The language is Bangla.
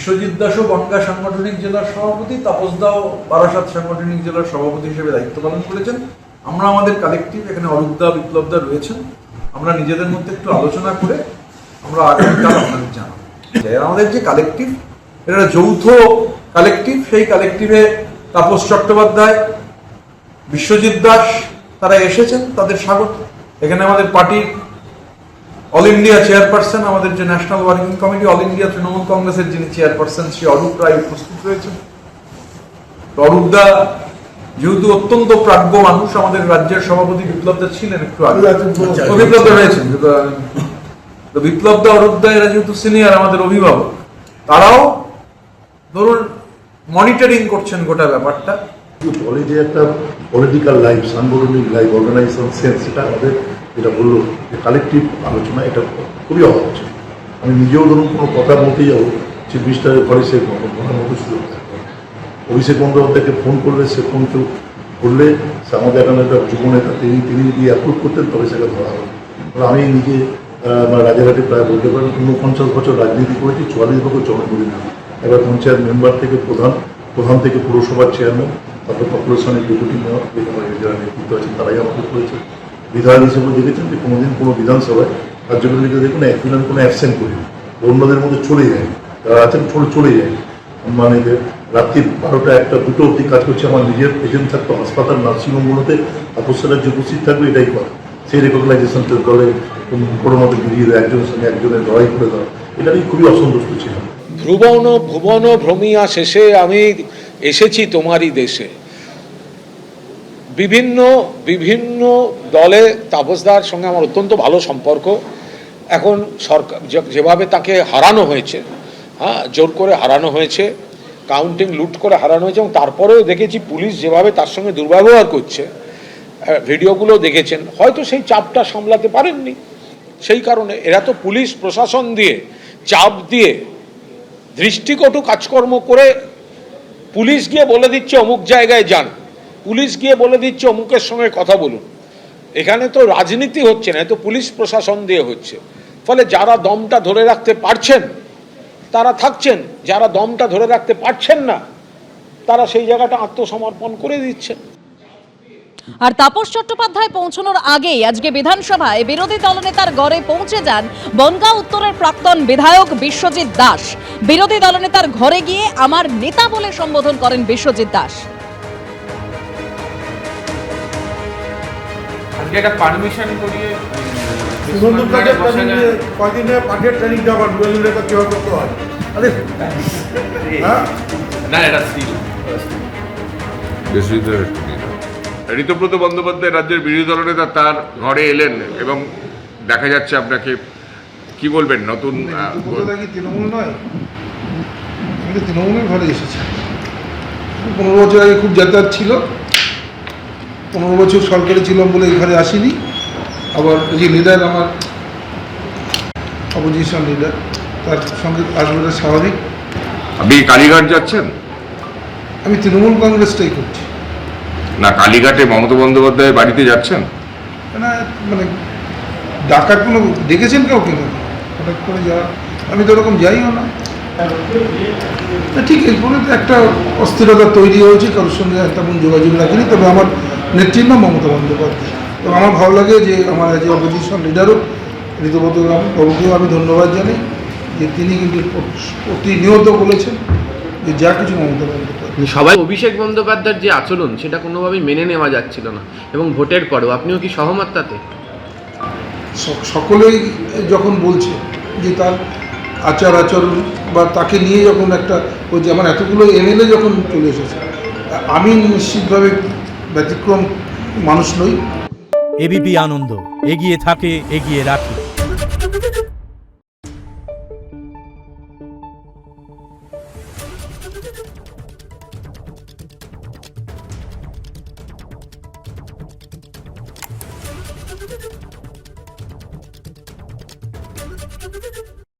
বিশ্বজিৎ দাসও বনগাঁ সাংগঠনিক জেলার সভাপতি, তাপস দাও বারাসাত সাংগঠনিক জেলার সভাপতি হিসেবে দায়িত্ব পালন করেছেন। আমরা আমাদের কালেকটিভ, এখানে অরূপ দা, বিপ্লব দা রয়েছেন, আমরা নিজেদের মধ্যে একটু আলোচনা করে আমরা আগামীকাল আপনাদের জানাবো। আমাদের যে কালেকটিভ, এটা যৌথ কালেকটিভ, সেই কালেকটিভে তাপস চট্টোপাধ্যায়, বিশ্বজিৎ দাস তারা এসেছেন, তাদের স্বাগত। এখানে আমাদের পার্টির অল ইন্ডিয়া চেয়ারপারসন, আমাদের যে national working committee, all India Trinamool কংগ্রেসের যিনি চেয়ারপারসন, শ্রী অরূপ রায় উপস্থিত রয়েছেন। অরূপ দা যেহেতু অত্যন্ত প্রাজ্ঞ মানুষ, আমাদের রাজ্যের সভাপতি বিপ্লব দা ছিলেন একটু আগে, বিপ্লব দা রয়েছেন, তো বিপ্লব দা, অরূপ দা এরা যেহেতু সিনিয়র, আমাদের অভিভাবক, তারাও ধরুন মনিটরিং করছেন গোটা ব্যাপারটা। বলে যে একটা পলিটিক্যাল লাইফ, সাংগঠনিক লাইফ, অর্গানাইজেশন সেন্স, এটা আমাদের যেটা বললো যে কালেকটিভ আলোচনা, এটা খুবই অভাব হচ্ছে। আমি নিজেও ধরুন কোনো কথা বলতে যাবো, চিফ মিনিস্টারের ঘরে সে ঘরের মতো সুযোগ থাকবে। অভিষেক বন্দ্যোপাধ্যায়কে ফোন করলে, সে ফোন কেউ করলে, সে আমাদের এখানে একটা যুব নেতা, তিনি গিয়ে অ্যাপ্রুভ করতেন, তবে সেটা ধরা হবে। আমি নিজে রাজারহাটে প্রায় বলতে পারেন 49 বছর রাজনীতি করেছি, 44 বছর জনপ্রতিনিধি, এবার পঞ্চায়েত মেম্বার থেকে প্রধান থেকে পুরসভার চেয়ারম্যান, তারপর কর্পোরেশনের ডেপুটি মেয়র, যারা নেতৃত্ব আছেন তারাই আমাকে করেছে। বিধায়ক হিসেবে দেখেছেন যে কোনোদিন কোনো বিধানসভায় কার্যকরীতে দেখুন একদিন আমি কোনো অ্যাবসেন্ট করি, অন্যদের মধ্যে চলে যায়, যারা আছেন চলে যায়। মানে রাত্রি 12টা 1টা 2টো অবধি কাজ করছে, আমার নিজের এজেন্ট থাকতো হাসপাতাল, নার্সিংহোমগুলোতে, তাপস্যারা যে উপস্থিত থাকবে এটাই করে। সেই রেকগনাইজেশন দলে কোনো মতো বেরিয়ে দেয়, একজনের সঙ্গে একজনের লড়াই করে দেওয়া, এটা আমি খুবই অসন্তুষ্ট ছিলাম। ভুবন ভ্রমিয়া শেষে আমি এসেছি তোমারই দেশে। বিভিন্ন দলে তাপসদার সঙ্গে আমার অত্যন্ত ভালো সম্পর্ক। এখন সরকার যেভাবে তাকে হারানো হয়েছে, জোর করে হারানো হয়েছে, কাউন্টিং লুট করে হারানো হয়েছে, এবং তারপরেও দেখেছি পুলিশ যেভাবে তার সঙ্গে দুর্ব্যবহার করছে, ভিডিওগুলো দেখেছেন, হয়তো সেই চাপটা সামলাতে পারেননি। সেই কারণে এরা তো পুলিশ প্রশাসন দিয়ে চাপ দিয়ে দৃষ্টিকটু কাজকর্ম করে, পুলিশ গিয়ে বলে দিচ্ছে অমুক জায়গায় যান, পুলিশ গিয়ে বলে দিচ্ছে অমুকের সঙ্গে কথা বলুন। এখানে তো রাজনীতি হচ্ছে না, তো পুলিশ প্রশাসন দিয়ে হচ্ছে। ফলে যারা দমটা ধরে রাখতে পারছেন তারা থাকছেন, যারা দমটা ধরে রাখতে পারছেন না তারা সেই জায়গাটা আত্মসমর্পণ করে দিচ্ছেন। আর তাপস চট্টোপাধ্যায় পৌঁছানোর আগেই আজকে বিধানসভায় বিরোধী দলনেতার ঘরে পৌঁছে যান বনগাঁ উত্তরের প্রাক্তন বিধায়ক বিশ্বজিৎ দাস। বিরোধী দলনেতার ঘরে গিয়ে আমার নেতা বলে সম্বোধন করেন বিশ্বজিৎ দাস। আজকে একটা পারমিশন করিয়ে কদিনে পাঠের ট্রেনিং দেওয়ার বিরোধীরা কিভাবে করতে হয়, আরে না, এটা ঋতব্রত বন্দ্যোপাধ্যায় রাজ্যের বিরোধী দলনেতা তার ঘরে এলেন এবং দেখা যাচ্ছে আপনাকে, কি বলবেন? নতুন তৃণমূল নয়, আমি তো তৃণমূলের ঘরে এসেছি। 15 বছর আগে খুব যাতায়াত ছিল, 15 বছর সরকারে ছিলাম বলে এখানে আসিনি। আবার যে লিডার, আমার অপোজিশন লিডার, তার সঙ্গে আসবে স্বাভাবিক। আপনি কালীঘাট যাচ্ছেন? আমি তৃণমূল কংগ্রেসটাই করছি না, কালীঘাটে মমতা বন্দ্যোপাধ্যায়ের বাড়িতে যাচ্ছেন না, মানে ডাকার কোনো দেখেছেন কাউকে না, হঠাৎ করে যাওয়া, আমি তো ওরকম যাইও না। ঠিক এরপরে তো একটা অস্থিরতা তৈরি হয়েছে, কারোর সঙ্গে তেমন যোগাযোগ রাখিনি। তবে আমার নেত্রীর নাম মমতা বন্দ্যোপাধ্যায়, তো আমার ভালো লাগে যে আমার যে অপোজিশন লিডারও ঋতুব্রত বাবুকেও আমি ধন্যবাদ জানাই যে তিনি কিন্তু প্রতিনিয়ত বলেছেন যে যা কিছু মমতা বন্দ্যোপাধ্যায়। সবাই অভিষেক বন্দ্যোপাধ্যায়ের যে আচরণ, সেটা কোনোভাবেই মেনে নেওয়া যাচ্ছিল না, এবং ভোটের পরেও আপনিও কি সহমত তাতে? সকলেই যখন বলছে যে তার আচরণ বা তাকে নিয়ে যখন একটা ওই যে আমার এতগুলো এমএলএ যখন চলে এসেছে, আমি নিশ্চিতভাবে ব্যতিক্রম মানুষ নই। এবিপি আনন্দ, এগিয়ে থাকে, এগিয়ে রাখে।